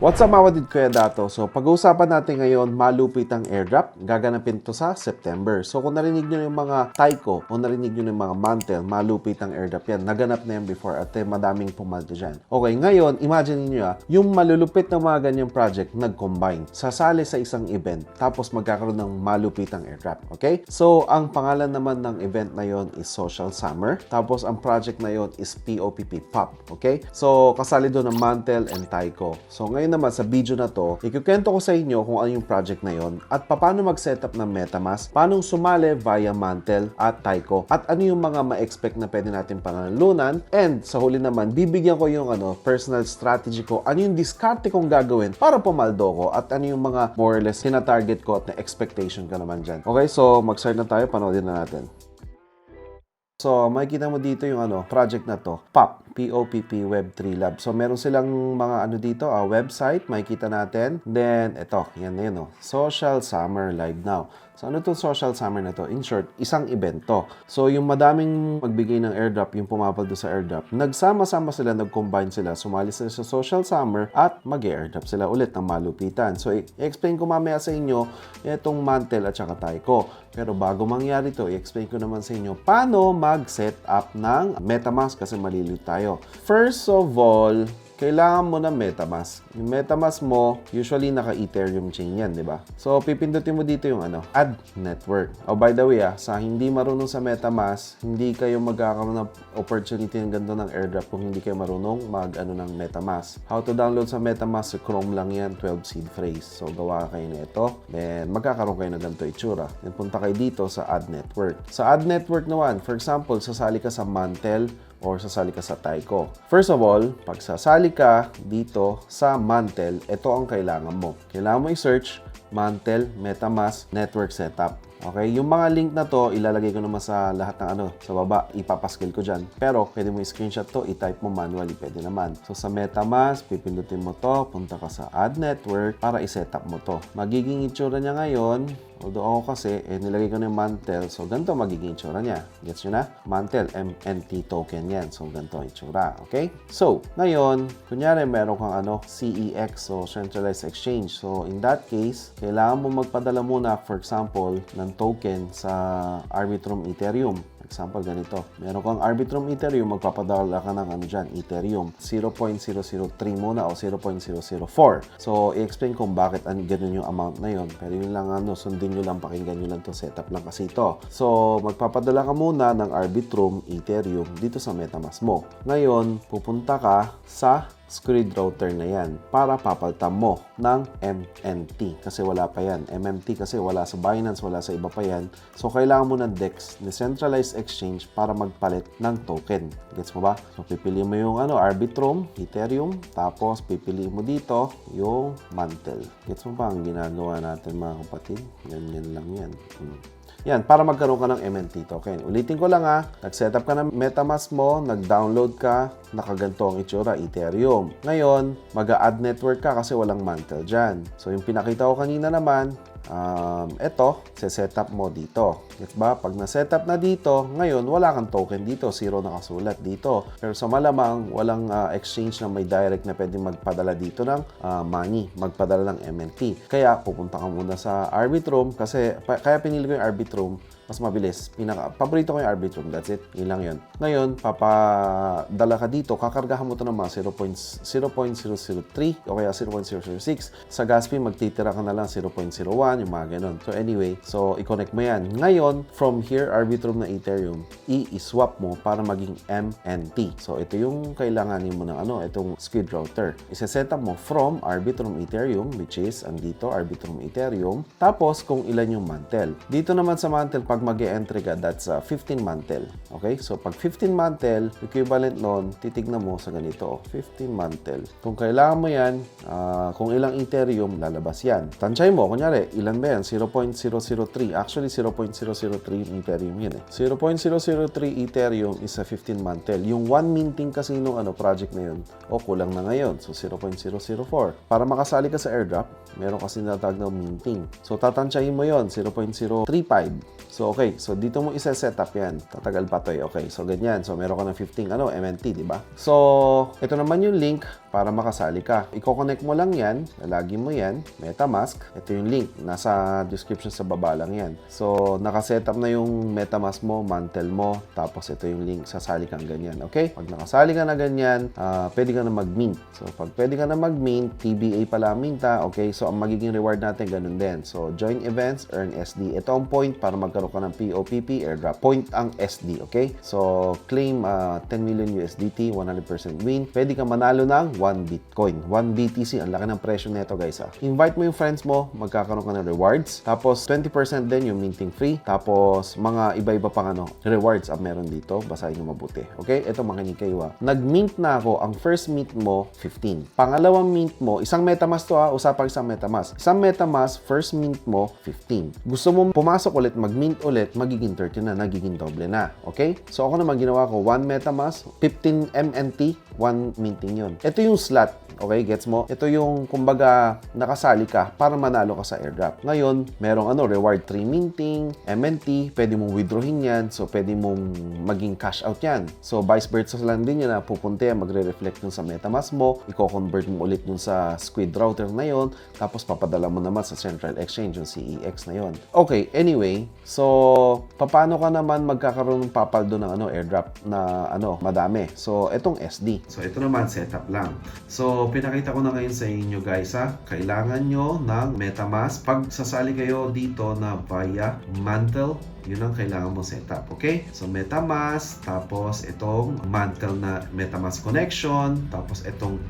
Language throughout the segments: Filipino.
What's up mga kapatid, Kuya Dato? So, pag-uusapan natin ngayon, malupit ang airdrop. Gaganapin to sa September. So, kung narinig nyo yung mga Tyco o narinig nyo yung mga Mantel, malupit ang airdrop yan. Naganap na yan before at madaming pumaldo dyan. Okay, ngayon, imagine nyo yung malulupit ng mga ganyang project nag-combine. Sasali sa isang event, tapos magkakaroon ng malupit ang airdrop. Okay? So, ang pangalan naman ng event na yon is Social Summer. Tapos, ang project na yon is POPP Pop. Okay? So, kasali doon ang Mantel and Tyco. So, ngayon naman sa video na to, ikukwento ko sa inyo kung ano yung project na yon at paano mag-setup ng MetaMask, paano sumali via Mantel at Tyco, at ano yung mga ma-expect na pwede natin panalunan, and sa huli naman, bibigyan ko yung personal strategy ko, ano yung diskarte kong gagawin para pumaldo ko, at ano yung mga more or less tina-target ko at na expectation ko naman dyan. Okay, so mag-start na tayo, panoodin na natin. So, makikita mo dito yung project na to, POPP Web3 Lab. So, meron silang mga dito, website, makikita natin. Then, ito, yan na yun, Social Summer Live Now. So, ano itong Social Summer na to? In short, isang event to. So, yung madaming magbigay ng airdrop, yung pumapaldo sa airdrop, nagsama-sama sila, nag-combine sila, sumali sila sa Social Summer at mag-airdrop sila ulit ng malupitan. So, i-explain ko mamaya sa inyo itong Mantel at saka Tyco. Pero bago mangyari to, i-explain ko naman sa inyo paano mag-set up ng MetaMask kasi malilito tayo. First of all, kailangan mo ng MetaMask. Yung MetaMask mo, usually naka-Ethereum chain yan, di ba? So, pipindutin mo dito yung add network. Oh, by the way, sa hindi marunong sa MetaMask, hindi kayo magkakaroon ng opportunity ng ganito ng airdrop kung hindi kayo marunong ng MetaMask. How to download sa MetaMask? Sa Chrome lang yan, 12 seed phrase. So, gawa kayo na ito. Then, magkakaroon kayo ng ganito itsura. Then, punta kayo dito sa add network. Sa add network naman, for example, sasali ka sa Mantel or sasali ka sa Tyco. First of all, pag sasali ka dito sa Mantel, ito ang kailangan mo. Kailangan mo i-search Mantel MetaMask Network Setup. Okay, yung mga link na to, ilalagay ko naman sa lahat ng sa baba, ipapaskil ko dyan. Pero, pwede mo i-screenshot to, i-type mo manually, pwede naman. So, sa MetaMask, pipindutin mo to, punta ka sa Add Network para i-setup mo to. Magiging itsura niya ngayon, although ako kasi, nilagay ko na yung Mantel, so ganito magiging itsura niya. Gets nyo na? Mantel, MNT token yan. So, ganito ang itsura. Okay? So, ngayon, kunyari, meron kang CEX, so Centralized Exchange. So, in that case, kailangan mo magpadala muna, for example, ng token sa Arbitrum Ethereum. Example, ganito. Meron kang Arbitrum Ethereum, magpapadala ka ng Ethereum. 0.003 muna o 0.004. So, i-explain kung bakit ganun yung amount na yun. Pero yun lang, sundin nyo lang, pakinggan nyo lang to, setup lang kasi ito. So, magpapadala ka muna ng Arbitrum Ethereum dito sa MetaMask mo. Ngayon, pupunta ka sa Squid router na yan para papalitan mo ng MNT kasi wala pa yan. MMT kasi wala sa Binance, wala sa iba pa yan. So, kailangan mo ng DEX, Decentralized Exchange, para magpalit ng token. Gets mo ba? So, pipili mo yung Arbitrum, Ethereum, tapos pipili mo dito yung Mantel. Gets mo ba ang ginagawa natin mga kapatid? Ganyan lang yan. Yan, para magkaroon ka ng MNT token. Ulitin ko lang nag-setup ka ng MetaMask mo, nag-download ka, nakaganto ang itsura, Ethereum. Ngayon, mag-a-add network ka kasi walang Mantel dyan. So, yung pinakita ko kanina naman, eto, setup mo dito. Gets ba? Pag na-setup na dito, ngayon, wala kang token dito. 0 nakasulat dito. Pero sa malamang, walang exchange na may direct na pwedeng magpadala dito ng money, magpadala ng MNT. Kaya, pupunta ka muna sa Arbitrum kasi, kaya pinili ko yung Arbitrum, mas mabilis. Paborito ko yung Arbitrum. That's it. Yun lang yun. Ngayon, papadala ka dito, kakargahan mo ito ng mga 0.003 o kaya 0.006. Sa gas fee, magtitira ka na lang 0.01, yung mga ganun. So anyway, so i-connect mo yan. Ngayon, from here, Arbitrum na Ethereum, i-swap mo para maging MNT. So ito yung kailanganin mo ng itong Squid router. Isa-setup mo from Arbitrum Ethereum, which is andito, Arbitrum Ethereum. Tapos, kung ilan yung Mantel. Dito naman sa Mantel, pag mag-e-entry ka, that's 15 Mantel. Okay? So, pag 15 Mantel, equivalent nun, titignan mo sa ganito, 15 Mantel. Kung kailangan mo yan, kung ilang Ethereum, lalabas yan. Tansay mo, kunyari, ilan ba yan? 0.003. Actually, 0.003 Ethereum yun 0.003 Ethereum is a 15 Mantel. Yung 1 minting kasi nung project na yun, kulang na ngayon. So, 0.004. Para makasali ka sa airdrop, meron kasi natag na minting. So, tatansyahin mo yon 0.035. So, okay. So, dito mo isa-set up yan. Tatagal pa to Okay. So, ganyan. So, meron ka ng 15 MNT, di ba? So, ito naman yung link para makasali ka. I-connect mo lang yan, lalagyan mo yan, MetaMask. Ito yung link, nasa description sa baba lang yan. So, nakasetup na yung MetaMask mo, mantle mo, tapos ito yung link, sasali kang ganyan, okay? Pag nakasali ka na ganyan, pwede ka na mag-mint. So, pag pwede ka na mag-mint, TBA pala minta, okay? So, ang magiging reward natin, ganun din. So, join events, earn SD. Ito ang point para magkaroon ka ng POPP airdrop. Point ang SD, okay? So, claim 10 million USDT, 100% win. Pwede ka manalo ng 1 Bitcoin. 1 BTC, ang laki ng presyo nito, guys. Invite mo yung friends mo, magkakaroon ka ng rewards. Tapos, 20% din yung minting free. Tapos, mga iba-iba pang rewards ang meron dito. Basahin nyo mabuti. Okay? Ito, makinig kayo. Nag-mint na ako. Ang first mint mo, 15. Pangalawang mint mo, isang MetaMask to usapang isang MetaMask. Isang MetaMask, first mint mo, 15. Gusto mo pumasok ulit, mag-mint ulit, magiging 30 na, nagiging doble na. Okay? So, ako naman ginawa ko, 1 MetaMask, 15 MNT, 1 minting yun. Ito yung slot. Okay, gets mo? Ito yung, kumbaga, nakasali ka para manalo ka sa airdrop. Ngayon, merong reward 3 minting, MNT, pwede mong withdrawin yan, so pwede mong maging cash out yan. So, vice versa lang din yan na pupunta yan, magre-reflect dun sa MetaMask mo, i-convert mo ulit dun sa Squid router na yon, tapos papadala mo naman sa Central Exchange, yung CEX na yon. Okay, anyway, so, paano ka naman magkakaroon ng papaldo ng airdrop na madami? So, itong SD. So, ito naman, setup lang. So, pinakita ko na ngayon sa inyo guys kailangan nyo ng MetaMask. Pag sasali kayo dito na via Mantle, yun ang kailangan mo setup, okay? So, MetaMask, tapos itong Mantle na MetaMask connection, tapos itong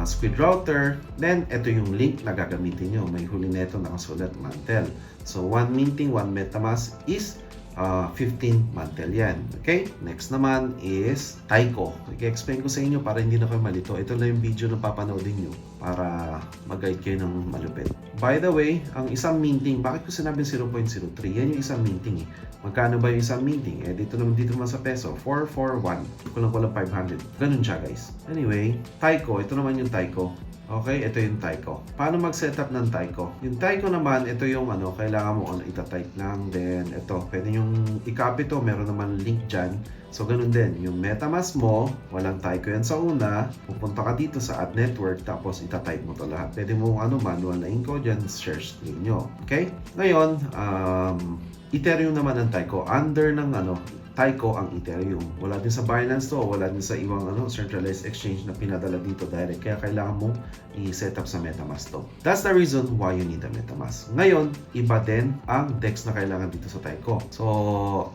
Squid router, then ito yung link na gagamitin nyo. May huli nito nakasulat Mantle. So, 1 minting, 1 MetaMask is 15 mantle yan. Okay? Next naman is Taiko. I-explain ko sa inyo para hindi na kayo malito. Ito na yung video na papanoodin nyo para mag-guide kayo ng malupit. By the way, ang isang minting, bakit ko sinabing 0.03? Yan yung isang minting eh. Magkano ba yung isang minting? Dito naman sa peso, 441. Kulang-kulang 500. Ganun siya guys. Anyway, Taiko. Ito naman yung Taiko. Okay, ito yung Taiko. Paano mag-setup ng Taiko? Yung Taiko naman, ito yung kailangan mo ita-type lang. Then, ito, pwede yung i-copy to. Meron naman link dyan. So, ganun din. Yung MetaMask mo, walang Taiko yan sa una. Pupunta ka dito sa Add Network, tapos ita-type mo to lahat. Pwede mo manual na encode dyan, share screen nyo. Okay? Ngayon, Ethereum naman ang Taiko. Under ng Taiko ang Ethereum. Wala din sa Binance to, wala din sa ibang centralized exchange na pinadala dito direct. Kaya kailangan mong i-set up sa MetaMask to. That's the reason why you need a MetaMask. Ngayon, iba din ang DEX na kailangan dito sa Taiko. So,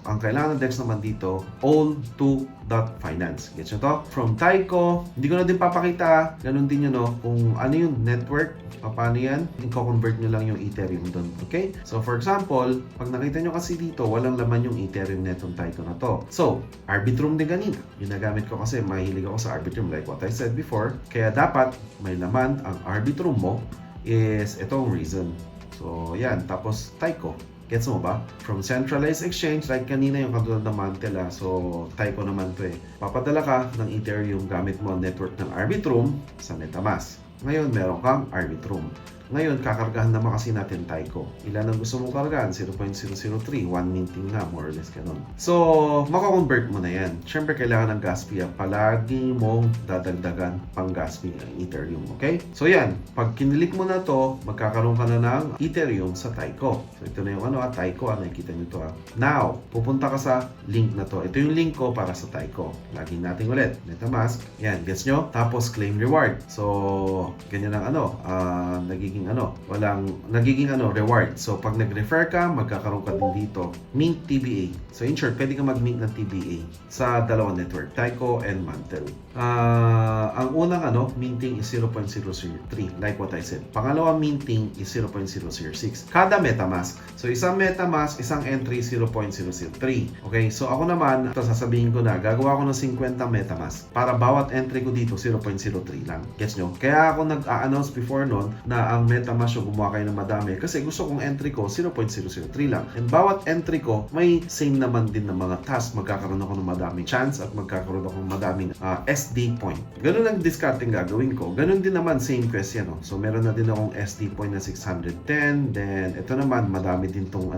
ang kailangan ng DEX naman dito, all2.finance. Gets nyo to? From Taiko, hindi ko na din papakita, ganun din yun, kung ano yung network, paano yan, i-convert nyo lang yung Ethereum doon. Okay? So, for example, pag nakita nyo kasi dito, walang laman yung Ethereum netong Taiko na to. So, Arbitrum din ganina. Ginagamit ko kasi mahilig ako sa Arbitrum like what I said before. Kaya dapat may laman ang Arbitrum mo is itong reason. So, yan. Tapos, Taiko. Gets mo ba? From centralized exchange, like kanina yung katulad ng Mantle, so Taiko naman to eh. Papadala ka ng Ethereum gamit mo ang network ng Arbitrum sa MetaMask. Ngayon, meron kang Arbitrum. Ngayon, kakargahan naman kasi natin Taiko. Ilan ang gusto mong kargahan? 0.003. 1 minting na, more or less ganun. So, makakonvert mo na yan. Siyempre, kailangan ng gas fee. Palagi mong dadagdagan pang gas fee ng Ethereum. Okay? So, yan. Pag kinilik mo na to, magkakaroon ka na ng Ethereum sa Taiko. So, ito na yung Taiko. Nakikita nyo to. Now, pupunta ka sa link na to. Ito yung link ko para sa Taiko. Laging natin ulit. MetaMask. Yan. Gets nyo? Tapos, claim reward. So, ganyan ang nagiging reward. So, pag nag-refer ka, magkakaroon ka din dito. Mint TBA. So, in short, pwede ka mag-mint ng TBA sa dalawang network, Taiko and Mantle. Ang unang minting is 0.003, like what I said. Pangalawang minting is 0.006. Kada MetaMask. So, isang MetaMask, isang entry 0.003. Okay? So, ako naman, sasabihin ko na, gagawa ko ng 50 MetaMask para bawat entry ko dito 0.03 lang. Gets nyo? Kaya ako nag-a-announce before nun na ang ng MetaMask o gumawa kayo ng madami. Kasi gusto kong entry ko 0.003 lang. And bawat entry ko, may same naman din na mga task. Magkakaroon ako ng madaming chance at magkakaroon ako ng madaming SD point. Ganun ang discarding gagawin ko. Ganun din naman, same question. No? So, meron na din akong SD point na 610. Then, ito naman, madami din tong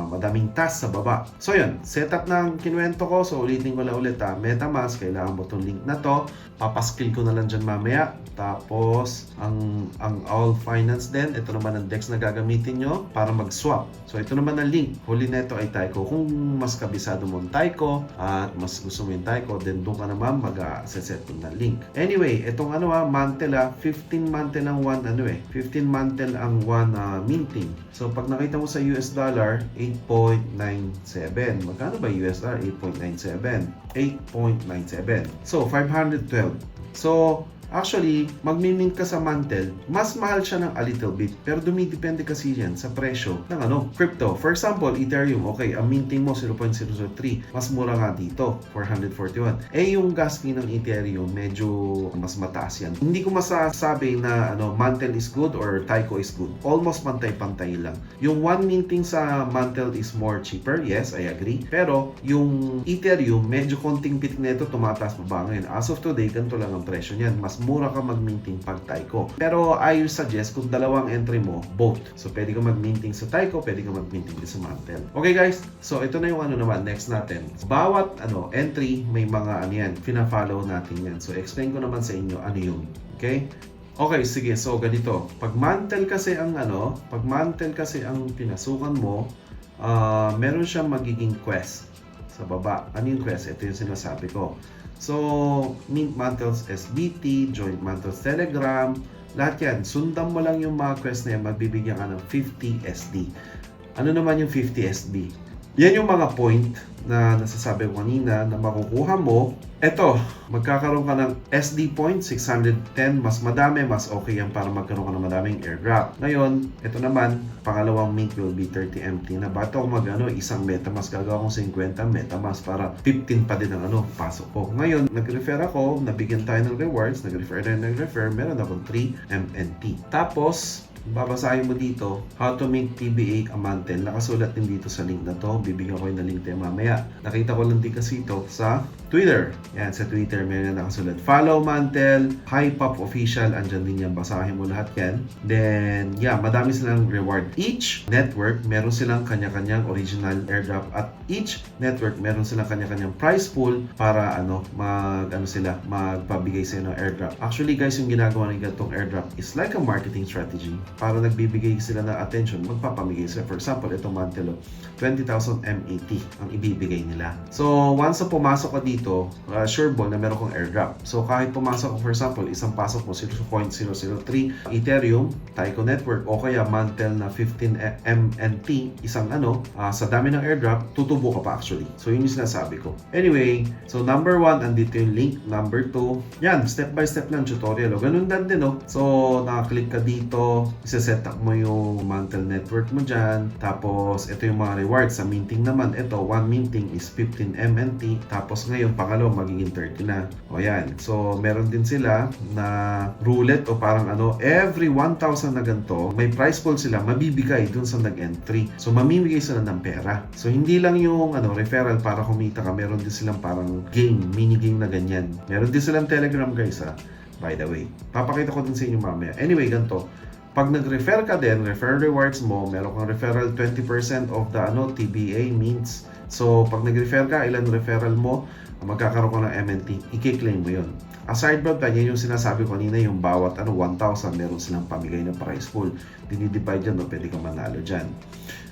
madaming task sa baba. So, yun. Setup ng kinuwento ko. So, ulitin ko lang ulit. MetaMask, kailangan mo itong link na to. Papaskill ko na lang dyan mamaya. Tapos, ang All Finance din. Ito naman ang DEX na gagamitin nyo para mag-swap. So, ito naman ang link. Huli na ito ay Taiko. Kung mas kabisado mo ang Taiko at mas gusto mo yung Taiko, then doon ka naman mag-set ng link. Anyway, itong mantle 15 mantle ang 15 mantle ang 1 minting. So, pag nakita mo sa US dollar, 8.97. Magkano ba US dollar? 8.97. 8.97. So, 512. So, actually, magmimint ka sa mantle, mas mahal siya ng a little bit. Pero dumidepende kasi yan sa presyo ng crypto. For example, Ethereum, okay, ang minting mo 0.003. Mas mura nga dito, 441. Yung gas fee ng Ethereum, medyo mas mataas yan. Hindi ko masasabi na mantle is good or Taiko is good. Almost pantay-pantay lang. Yung one minting sa mantle is more cheaper. Yes, I agree. Pero yung Ethereum, medyo konting pitik nito, tumataas pa ba ngayon. As of today, ganito lang ang presyo niyan. Mas mura ka mag-minting pag Taiko. Pero I suggest kung dalawang entry mo, both. So, pwede ka mag-minting sa Taiko, pwede ka mag-minting sa mantle. Okay guys, so ito na yung naman, next natin. Bawat entry, may mga yan, pina-follow natin yan. So, explain ko naman sa inyo ano yun. Okay? Okay, sige. So, ganito. Pag mantle kasi ang pinasukan mo, meron siyang magiging quest sa baba. Ano yung quest? Ito yung sinasabi ko. So, mint mantles SBT, joint mantles Telegram, lahat yan. Sundan mo lang yung mga quest na yan, magbibigyan ka ng 50 SD. Ano naman yung 50 SD? Yan yung mga point na nasasabi ko kanina na makukuha mo. Eto, magkakaroon ka ng SD point, 610. Mas madami, mas okay yan para magkaroon ka ng madaming airdrop. Ngayon, ito naman, pangalawang mint will be 30 MT na. Ba't ako isang MetaMask, gagawa kong 50 MetaMask para 15 pa din ang pasok ko. Ngayon, nag-refer ako, nabigyan tayo ng rewards, nag-refer, meron akong 3 MNT. Tapos, babasahin mo dito, how to make TBA a mantle. Nakasulat din dito sa link na to. Bibigyan ko yung link tayo mamaya. Nakita ko lang din kasi ito sa Twitter. Yan, sa Twitter meron na nakasulat. Follow mantle, High Pop Official. Andyan din yan. Basahin mo lahat yan. Then, yeah, madami silang reward. Each network, meron silang kanya-kanyang original airdrop. At each network, meron silang kanya-kanyang prize pool para magpabigay sa ng airdrop. Actually, guys, yung ginagawa ng ganitong airdrop is like a marketing strategy. Para nagbibigay sila ng attention, magpapamigay sila. For example, itong mantle, 20,000 MAT ang ibibigay nila. So, once na pumasok ka dito, sure ball na meron kong airdrop. So, kahit pumasok ko, for example, isang pasok mo 0.003 Ethereum, Taiko Network, o kaya mantle na 15 MNT, isang sa dami ng airdrop, tutubo ka pa actually. So, yun yung sinasabi ko. Anyway, so number 1, andito yung link. Number 2, yan, step by step lang tutorial. Ganun din So, nakaklik ka dito, isa-set up mo yung mantle network mo dyan. Tapos, ito yung mga rewards. Sa minting naman, ito, 1 minting is 15 MNT. Tapos ngayon, pangalawa, magiging 30 na. O yan. So, meron din sila na roulette o parang every 1,000 na ganito, may prize pool sila, mabibigay dun sa nag-entry. So, mamimigay sila ng pera. So, hindi lang yung referral para kumita ka. Meron din silang parang game, mini game na ganyan. Meron din silang Telegram, guys, by the way. Papakita ko din sa inyo mamaya. Anyway, ganito. Pag nag-refer ka din, refer rewards mo, meron kang referral 20% of the TBA means. So, pag nag-refer ka, ilan referral mo, magkakaroon ka ng MNT, i-claim mo yun. Aside from that, yan yung sinasabi ko kanina, yung bawat 1,000, meron silang pamigay na prize pool. Dinidivide dyan, pwede kang manalo dyan.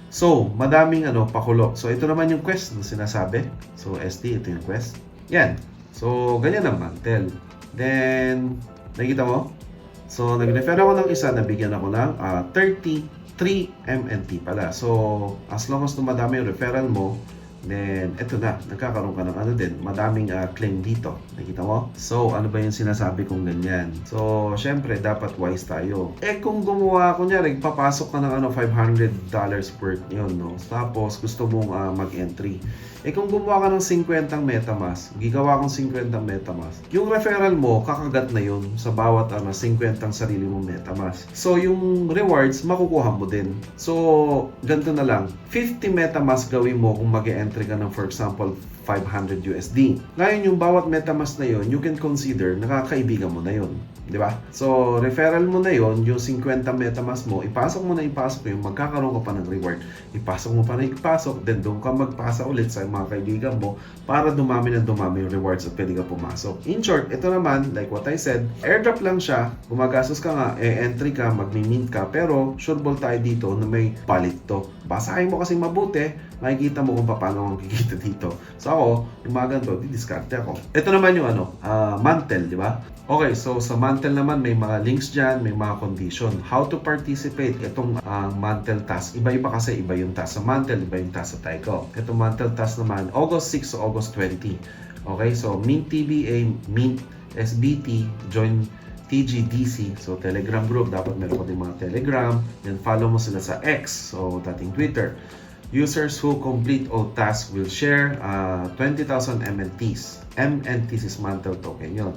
So, madaming pakulo. So, ito naman yung quest na sinasabi. So, SD, ito yung quest. Yan. So, ganyan ang mantle. Then, nakikita mo? So, nag-refer ako ng isa, nabigyan ako ng 33 MNT pala. So, as long as dumadami yung referral mo, Then, eto na, nagkakaroon ka ng ano din, madaming claim dito. Nakita mo? So, ano ba yung sinasabi kong ganyan? So, syempre, dapat wise tayo. Kung gumawa, kunyari, papasok ka ng $500 worth yun, no? Tapos, gusto mong mag-entry. Kung gumawa ka ng 50 MetaMask, gigawa kong 50 MetaMask, yung referral mo, kakagat na yun sa bawat 50 sarili mong MetaMask. So, yung rewards, makukuha mo din. So, ganito na lang. 50 MetaMask gawin mo kung mag-e-entry ka ng, for example, 500 USD. Ngayon, yung bawat MetaMask na yun, you can consider nakakaibigan mo na yun. Di ba? So, referral mo na yun, yung 50 MetaMask mo, ipasok mo na yung magkakaroon ka pa ng reward. Ipasok mo pa na ipasok, then doon ka magpasa ulit sa mga kaibigan mo para dumami na dumami yung rewards at pwede ka pumasok. In short, ito naman, like what I said, airdrop lang siya, gumagastos ka nga, entry ka, magmi-mint ka, pero sure ball tayo dito na may palit to. Basahin mo kasi mabuti, makikita mo kung paano ang kikita dito. So ako, yung mga ganito, didiskarte ako. Ito naman yung mantle, di ba? Okay, so sa mantle naman, may mga links dyan, may mga condition. How to participate itong mantle task. Iba-iba kasi, iba yung task sa mantle, iba yung task sa Taiko. Itong mantle task naman, August 6 to August 20. Okay, so Mint TBA, Mint SBT, join TGDC, so Telegram group, dapat meron ko din mga Telegram, then follow mo sila sa X, so dating Twitter. Users who complete all tasks will share 20,000 MNTs. MNTs is mantle token yun.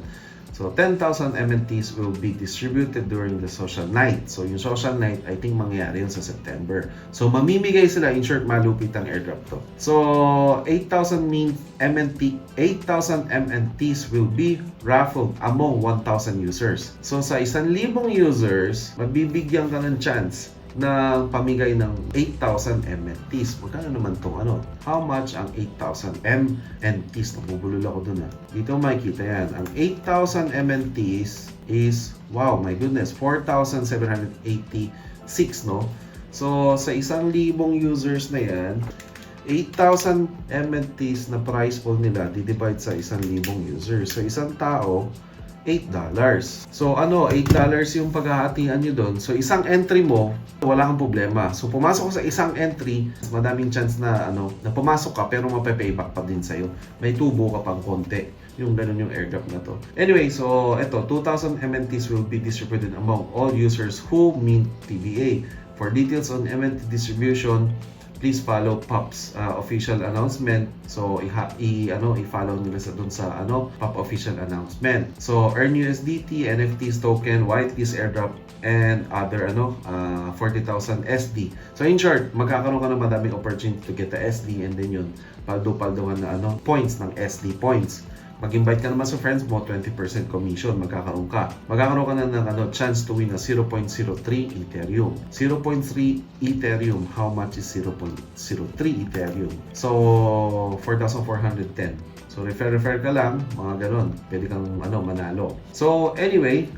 So 10,000 MNTs will be distributed during the social night. So yung social night, I think mangyayari yun sa September. So mamimigay sila, in short, malupit ang airdrop to. So 8,000 MNTs will be raffled among 1,000 users. So sa 1,000 users, mabibigyan ka ng chance na pamigay ng 8,000 MNTs. Magkano naman itong How much ang 8,000 MNTs? Nabubulol ako dun Dito makikita yan. Ang 8,000 MNTs is, wow, my goodness, 4,786, no? So, sa 1,000 users na yan, 8,000 MNTs na price pool nila, di-divide sa 1,000 users. So, isang tao, $8. So $8 yung paghahatian nyo doon. So isang entry mo, wala kang problema. So pumasok ka sa isang entry, madaming chance na na pumasok ka pero mape-payback pa din sa'yo. May tubo ka pang konti. Yung ganun yung airdrop na to. Anyway, so ito, 2,000 MNTs will be distributed among all users who mint TBA. For details on MNT distribution, please follow Pop's official announcement. So i-follow nila dun sa Pop official announcement. So earn USDT, NFTs token, whitelist airdrop, and other 40,000 SD. So in short, magkakaroon ka ng madaming opportunity to get the SD, and then yun, paldo-paldohan na points ng SD points. Mag-invite ka naman sa friends mo, 20% commission, magkakaroon ka. Magkakaroon ka na ng chance to win na 0.03 Ethereum. 0.3 Ethereum, how much is 0.03 Ethereum? So, 4,410. So, refer ka lang, mga ganon. Pwede kang manalo. So, anyway,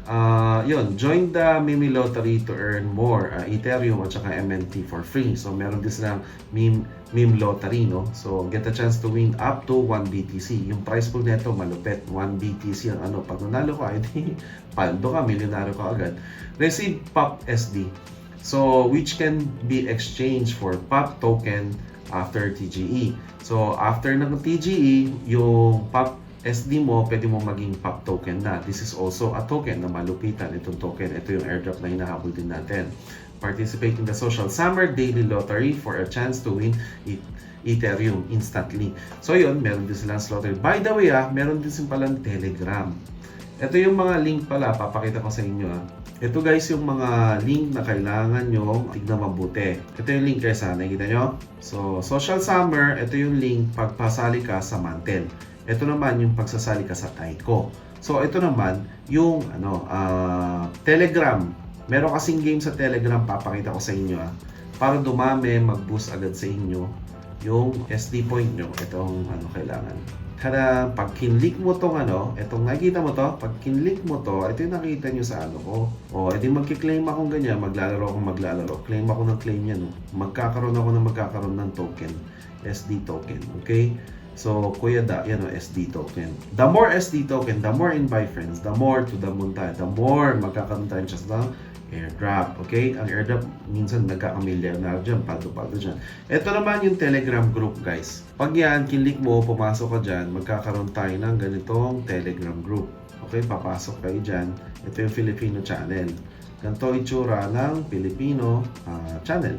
yun, join the Mimi Lottery to earn more Ethereum at saka MNT for free. So, meron din silang meme lottery, no? So, get a chance to win up to 1 BTC. Yung price pool nito, malupit. 1 BTC ang pag nanalo ka, edi, paldo ka, milyonaryo ka agad. Receive POP SD. So, which can be exchanged for POP token after TGE. So, after ng TGE, yung POP SD mo, pwede mo maging POP token na. This is also a token na malupitan. Itong token, ito yung airdrop na hinahabol din natin. Participate in the Social Summer Daily Lottery for a chance to win Ethereum instantly. So yun, meron din silang lottery. By the way, meron din palang Telegram. Ito yung mga link pala, papakita ko sa inyo. Ito guys yung mga link na kailangan nyo tignan mabuti. Ito yung link guys nakikita nyo? So, Social Summer, ito yung link pagpasali ka sa Mantle. Ito naman yung pagsasali ka sa Taiko. So, ito naman yung Telegram. Meron kasing game sa Telegram, papakita ko sa inyo para dumami, mag-boost agad sa inyo yung SD point nyo. Itong kailangan. Kada pag kinlik mo tong itong nakikita mo to, pag kinlik mo to, ito yung nakita nyo sa ko. O, edi magki-claim akong ganyan, maglalaro. Claim ako ng claim yan. Magkakaroon ng token. SD token. Okay? So, Kuya Da, yan SD token. The more SD token, the more invite friends, the more to the moon tayo. The more magkakaroon tayo just ng airdrop. Okay? Ang airdrop, minsan nagkakamilyonar dyan, paldo-paldo dyan. Ito naman yung Telegram group, guys. Pag yan, kinlik mo, pumasok ka dyan, magkakaroon tayo ng ganitong Telegram group. Okay? Papasok kayo dyan. Ito yung Filipino channel. Ganito itsura ng Filipino channel.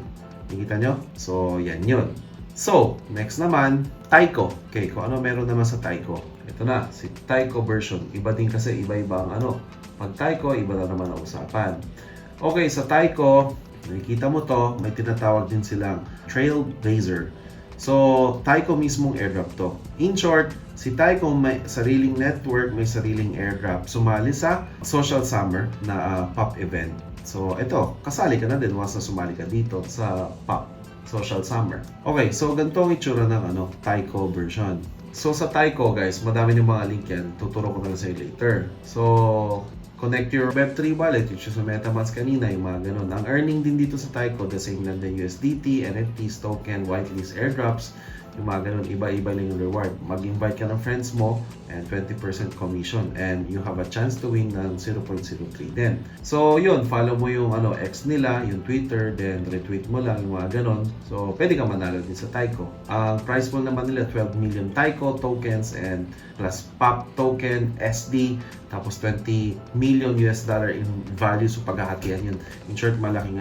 Nakikita nyo? So, yan yun. So, next naman, Taiko. Okay, kung ano meron naman sa Taiko. Ito na, si Taiko version. Iba din kasi, iba-iba ang ano. Pag Taiko, iba na naman ang usapan. Okay, sa Taiko, nakikita mo to, may tinatawag din silang Trailblazer. So, Taiko mismong airdrop to. In short, si Taiko may sariling network, may sariling airdrop. Sumali sa Social Summer na pop event. So, ito, kasali ka na din once na sumali ka dito sa pop Social Summer. Okay, so ganito ang itsura ng Taiko version. So, sa Taiko, guys, madami yung mga link yan. Tuturo ko na lang sa'yo later. So, connect your Web3 wallet, which is sa MetaMask kanina, yung mga ganun. Ang earning din dito sa Taiko, the same lang din USDT, NFTs, token, whitelist, airdrops, yung mga ganun, iba-iba lang yung reward. Mag-invite ka ng friends mo, and 20% commission, and you have a chance to win ng 0.03 din. So, yun, follow mo yung X nila, yung Twitter, then retweet mo lang yung mga ganun. So, pwede ka manalo din sa Taiko. Ang prize pool naman nila, 12 million Taiko tokens, and plus POP token, SD, tapos 20 million US dollar in value. So, paghahatian yun. In short, malaking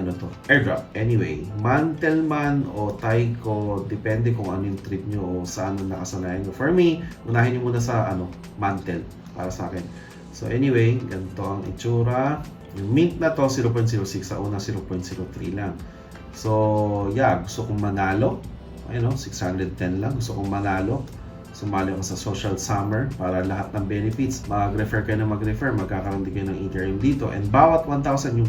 airdrop. Anyway, Mantelman o Taiko, depende kung ano yung trip nyo o saan nakasanayan nyo. For me, unahin nyo muna sa Mantel para sa akin. So anyway, ganito ang itsura. Yung mint na to 0.06, sa una 0.03 lang. So yeah, gusto kong manalo. Ayun, 610 lang. Gusto kong manalo. Sumali ako sa Social Summer para lahat ng benefits. Mag-refer kayo na mag-refer, magkakaroon din kayo ng Ethereum dito. And bawat 1,000 yung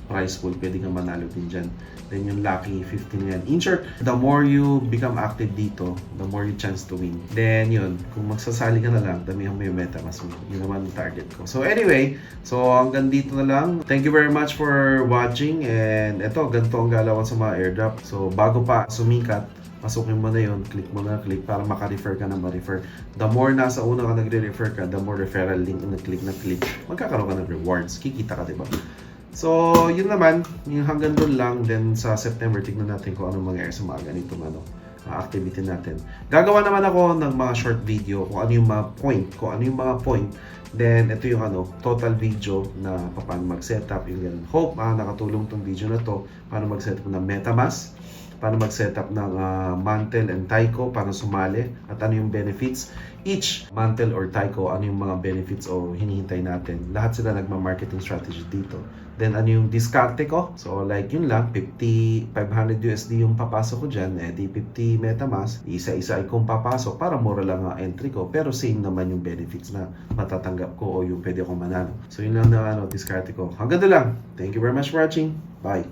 prize pool, pwede kang manalo din dyan. Then yung lucky 15 yan. In short, the more you become active dito, the more you chance to win. Then yun, kung magsasali ka na lang, damihan mo yung MetaMask mo. Yun naman ang target ko. So anyway, so hanggang dito na lang. Thank you very much for watching. And eto, ganito ang galawan sa mga airdrop. So bago pa sumikat, pasukin mo na yun, click mo na click para maka-refer ka na ma-refer. The more nasa una ka nagre-refer ka, the more referral link na click, magkakaroon ka ng rewards. Kikita ka, diba? So, yun naman, yung hanggang doon lang. Then sa September, tignan natin kung anong mangyayari sa mga ganitong activity natin. Gagawa naman ako ng mga short video kung ano yung mga point, Then, ito yung total video na paano mag-setup. Yung ganun. Hope nakatulong tong video na to paano mag-setup ng MetaMask, paano mag-setup ng Mantel and Taiko para sumali, at ano yung benefits. Each Mantel or Taiko, ano yung mga benefits o hinihintay natin. Lahat sila nagma-marketing strategy dito. Then, ano yung diskarte ko? So, like yun lang, 500 USD yung papasok ko dyan, di 50 MetaMask, isa-isa ay kung papasok para mura lang ang entry ko, pero same naman yung benefits na matatanggap ko o yung pwede akong manalo. So, yun lang na diskarte ko. Hanggang doon lang. Thank you very much for watching. Bye!